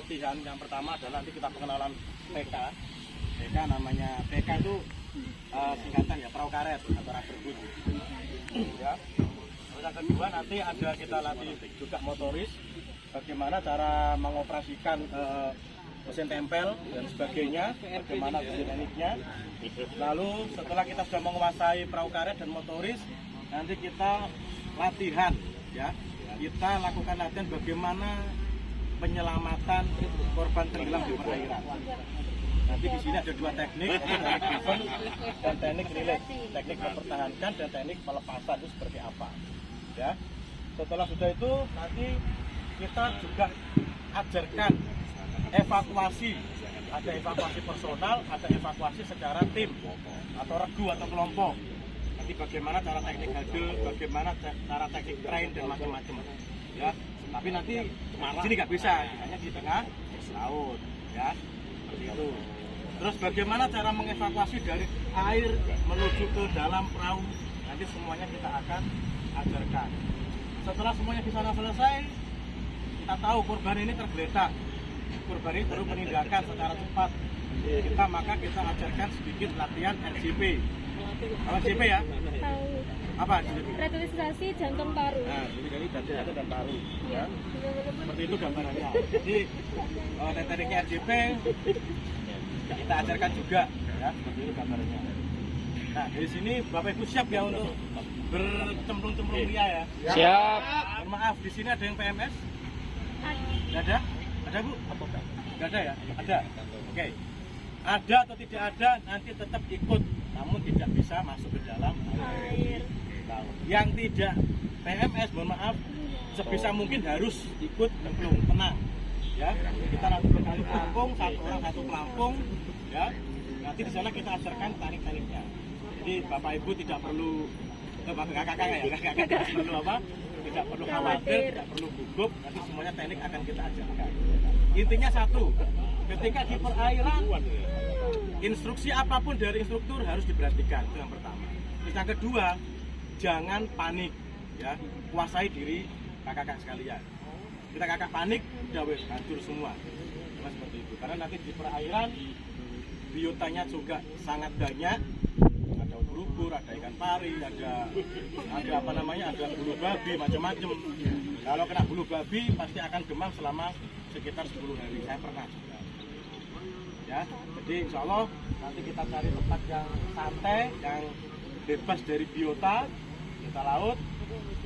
latihan yang pertama adalah nanti kita pengenalan PK. PK namanya PK itu singkatan ya, perahu karet atau rubber boat. Ya. Yang kedua nanti ada kita latih juga motoris, bagaimana cara mengoperasikan mesin tempel dan sebagainya, bagaimana tekniknya. Lalu setelah kita sudah menguasai perahu karet dan motoris, nanti kita latihan ya. Kita lakukan latihan bagaimana penyelamatan korban tenggelam di perairan. Nanti di sini ada dua teknik, teknik driven dan teknik relate. Teknik mempertahankan dan teknik pelepasan itu seperti apa. Ya. Setelah sudah itu nanti kita juga ajarkan evakuasi. Ada evakuasi personal, ada evakuasi secara tim atau regu atau kelompok. Nanti bagaimana cara teknik hadel, bagaimana cara teknik train dan macam-macam. Ya. Tapi nanti di sini nggak bisa, hanya di tengah laut. Ya. Seperti itu. Terus bagaimana cara mengevakuasi dari air menuju ke dalam perahu, nanti semuanya kita akan ajarkan. Setelah semuanya di sana selesai, kita tahu korban ini tergeletak, korban ini perlu penindakan secara cepat. Maka kita ajarkan sedikit latihan RCP. Apa RCP ya? Tahu. Apa RCP? Revitalisasi jantung paru. Nah, jadi jantung dan paru. Ya. Seperti itu gambarannya. Jadi tekniknya RCP kita ajarkan juga, ya, seperti itu gambarnya. Nah, dari sini Bapak Ibu siap ya untuk bercemplung-cemplung ria ya? Siap. Mohon maaf, di sini ada yang PMS? Tidak ada? Ada Bu? Tidak ada ya? Ada? Oke. Ada atau tidak ada, nanti tetap ikut, namun tidak bisa masuk ke dalam air. Yang tidak PMS, mohon maaf, sebisa mungkin harus ikut nyemplung, tenang. Ya, kita nanti berkali pelampung, satu orang satu pelampung, ya. Nanti di sana kita ajarkan teknik-tekniknya. Jadi Bapak Ibu tidak perlu, kakak ya, kakak tidak perlu apa? Tidak perlu khawatir, tidak perlu gugup. Nanti semuanya teknik akan kita ajarkan. Intinya satu, ketika di perairan, instruksi apapun dari instruktur harus diperhatikan. Itu yang pertama. Terus yang kedua, jangan panik, ya. Kuasai diri kakak-kakak sekalian. Kita kakak panik, udah wes hancur semua. Cuma seperti itu. Karena nanti di perairan biotanya juga sangat banyak. Ada ubur-ubur, ada ikan pari, ada apa namanya, ada bulu babi, macam-macam. Kalau kena bulu babi pasti akan demam selama sekitar 10 hari. Saya pernah juga. Ya, jadi insya Allah nanti kita cari tempat yang santai, yang bebas dari biota laut,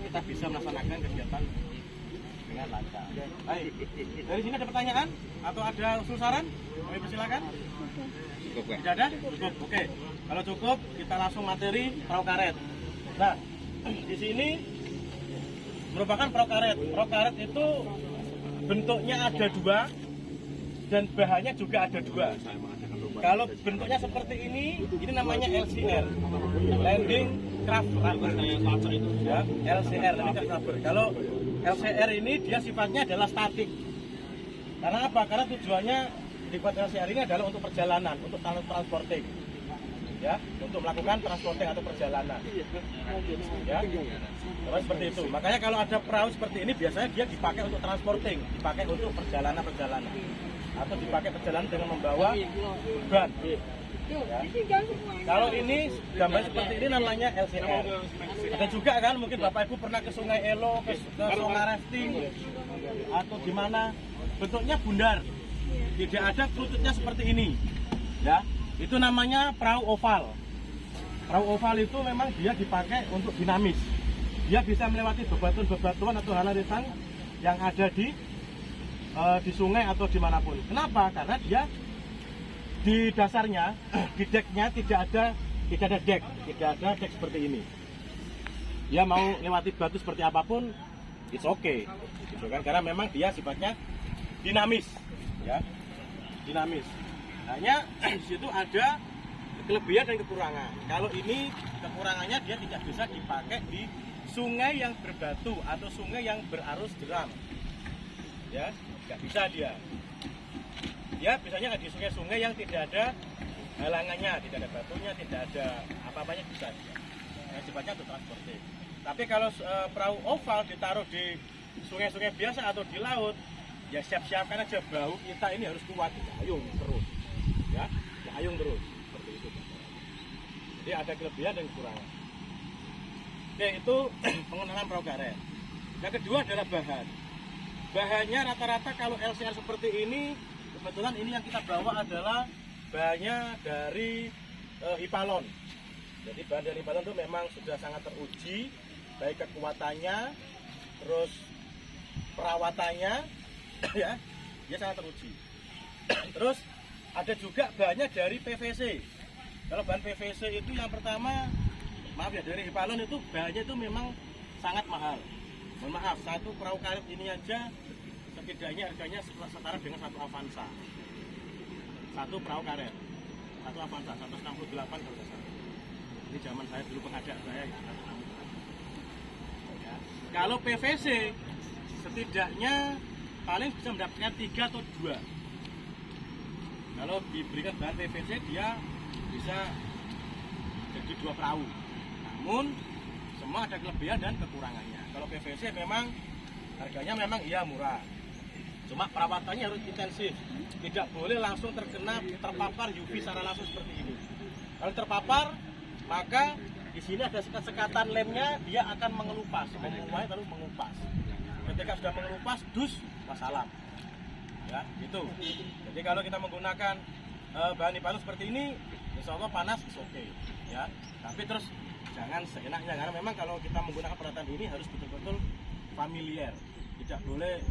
kita bisa melaksanakan kegiatan dengan lancar. Baik, dari sini ada pertanyaan atau ada usul saran? Kami persilakan. Cukup, Pak. Tidak ada? Cukup. Oke. Kalau cukup, kita langsung materi perahu karet. Nah, di sini merupakan perahu karet. Perahu karet itu bentuknya ada dua dan bahannya juga ada dua. Kalau bentuknya seperti ini namanya LCR, Landing Craft Rubber. Ya, LCR, Landing Craft Rubber. Kalau LCR ini dia sifatnya adalah statik. Karena apa? Karena tujuannya dibuat LCR ini adalah untuk perjalanan, untuk transporting. Ya, untuk melakukan transporting atau perjalanan. Ya, seperti itu. Makanya kalau ada perahu seperti ini biasanya dia dipakai untuk transporting, dipakai untuk perjalanan atau dipakai perjalanan dengan membawa ban. Ya. Kalau ini gambar seperti ini namanya LCR. Ada juga kan mungkin Bapak Ibu pernah ke Sungai Elo, ke Sungai Rafting atau di mana bentuknya bundar. Tidak ada kerututnya seperti ini. Ya, itu namanya perahu oval. Perahu oval itu memang dia dipakai untuk dinamis. Dia bisa melewati bebatuan atau halaman yang ada di sungai atau dimanapun. Kenapa? Karena dia di dasarnya, di decknya tidak ada deck seperti ini. Dia mau lewati batu seperti apapun, it's okay, gitu kan? Karena memang dia sifatnya dinamis, ya, dinamis. Hanya di situ ada kelebihan dan kekurangan. Kalau ini kekurangannya dia tidak bisa dipakai di sungai yang berbatu atau sungai yang berarus deram, ya, nggak bisa dia. Ya, biasanya di sungai-sungai yang tidak ada halangannya, tidak ada batunya, tidak ada apa-apanya bisa. Yang sifatnya untuk transporting. Tapi kalau perahu oval ditaruh di sungai-sungai biasa atau di laut, ya siap-siapkan aja bahu kita ini harus kuat, ayung terus, ya ayung terus, seperti itu. Jadi ada kelebihan dan kekurangan. Oke, itu pengenalan perahu karet. Yang kedua adalah bahan. Bahannya rata-rata kalau LCR seperti ini, kebetulan ini yang kita bawa adalah bahannya dari Hipalon. Jadi bahan dari Hipalon itu memang sudah sangat teruji, baik kekuatannya, terus perawatannya, ya, dia sangat teruji. Terus ada juga bahannya dari PVC. Kalau bahan PVC itu yang pertama, maaf ya, dari Hipalon itu bahannya itu memang sangat mahal. Mohon maaf, satu perahu karet ini aja setidaknya harganya setara dengan satu Avanza. Satu perahu karet, satu Avanza, 168 kalau tidak salah. Ini zaman saya dulu pengadaan saya. Ya. Kalau PVC setidaknya paling bisa mendapatkan 3 atau 2. Kalau diberikan bahan PVC dia bisa jadi 2 perahu. Namun semua ada kelebihan dan kekurangannya. Kalau PVC memang harganya memang iya murah. Cuma perawatannya harus intensif. Tidak boleh langsung terpapar UV secara langsung seperti ini. Kalau terpapar, maka di sini ada sekat-sekatan lemnya, dia akan mengelupas, menguap lalu mengupas. Ketika sudah mengelupas, dus wassalam. Ya, gitu. Jadi kalau kita menggunakan bahan Hipalon seperti ini, insya Allah panas is oke. Ya, tapi terus jangan seenaknya, karena memang kalau kita menggunakan peralatan ini harus betul-betul familiar. Tidak boleh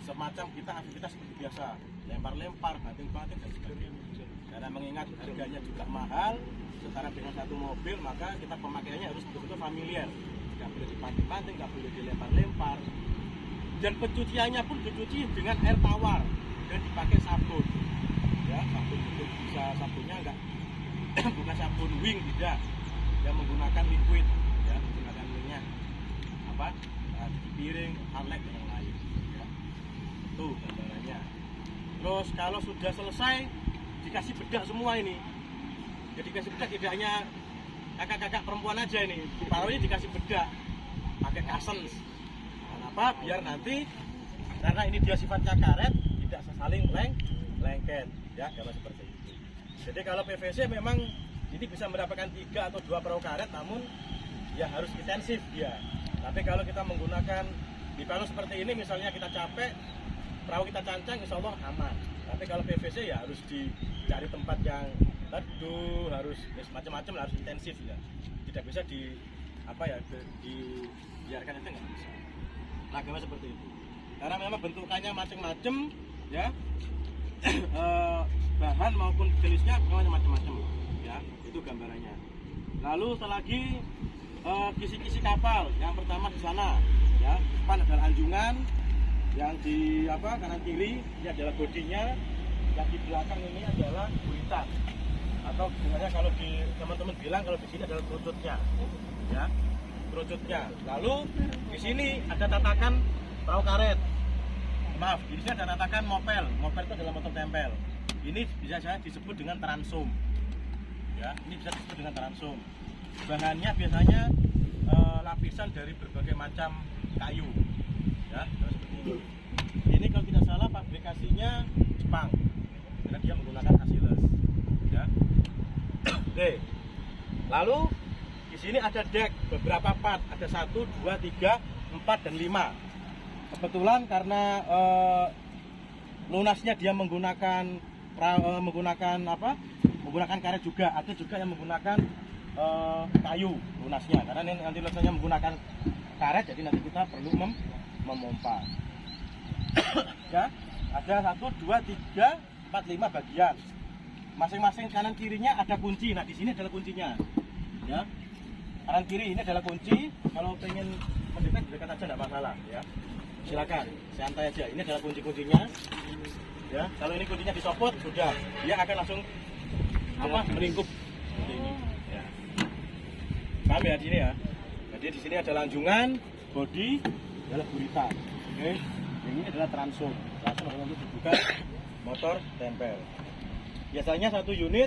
semacam kita aktivitas seperti biasa, lempar-lempar, banting-banting dan sebagainya. Karena mengingat harganya juga mahal, setara dengan satu mobil, maka kita pemakaiannya harus betul-betul familiar. Tidak boleh dibanting-banting, tidak boleh dilempar-lempar. Dan pencuciannya pun dicuci dengan air tawar dan dipakai sabun. Ya, sabun itu bisa sabunnya enggak bukan sabun wing, tidak. Yang menggunakan liquid, ya, menggunakan minyak piring, harlek dan yang lain. Ya. Itu gambarannya. Terus kalau sudah selesai dikasih bedak semua ini. Jadi dikasih bedak tidak hanya kakak-kakak perempuan aja ini. Paruhnya dikasih bedak pakai kasens. Kenapa? Biar nanti karena ini dia sifatnya karet tidak saling lengket, ya, gambar seperti itu. Jadi kalau PVC memang ini bisa mendapatkan 3 atau 2 perahu karet, namun ya harus intensif dia. Tapi kalau kita menggunakan Hipalon seperti ini, misalnya kita capek, perahu kita cancang, insya Allah aman. Tapi kalau PVC ya harus dicari tempat yang teduh, harus ya, macam-macam, harus intensif ya. Tidak bisa dibiarkan, itu nggak bisa. Nah, gambar seperti itu. Karena memang bentukannya macam-macam, ya. Bahan maupun jenisnya semuanya macam-macam, ya. Itu gambarannya. Lalu selagi kisi-kisi kapal, yang pertama di sana, ya, depan adalah anjungan, yang di kanan kiri ini adalah bodinya, yang di belakang ini adalah bulitan, atau sebenarnya kalau di teman-teman bilang kalau di sini adalah kerucutnya, ya, kerucutnya. Lalu di sini ada tatakan perahu karet, maaf, di sini ada tatakan mopel itu adalah motor tempel. Ini bisa saya disebut dengan transom, ya, ini bisa disebut dengan transom. Bahannya biasanya lapisan dari berbagai macam kayu, ya, seperti ini. Ini kalau tidak salah pabrikasinya Jepang, karena dia menggunakan Asiles, ya. Oke. Lalu di sini ada deck beberapa part, ada 1, 2, 3, 4 dan 5. Kebetulan karena lunasnya dia menggunakan karet juga, ada juga yang menggunakan kayu lunasnya, karena ini nanti lunasnya menggunakan karet, jadi nanti kita perlu memompa. Ya, ada 1, 2, 3, 4, 5 bagian. Masing-masing kanan kirinya ada kunci. Nah, di sini adalah kuncinya. Ya, kanan kiri ini adalah kunci. Kalau pengen mendekat, dekat aja tidak masalah. Ya, silakan, santai aja. Ini adalah kunci-kuncinya. Ya, kalau ini kuncinya disopot, sudah dia akan langsung melingkup seperti ini. Ya. Paham ya di sini ya? Jadi di sini ada lanjungan, bodi, adalah buritan. Oke, yang ini adalah transom. Transom adalah untuk dibuka motor tempel. Biasanya satu unit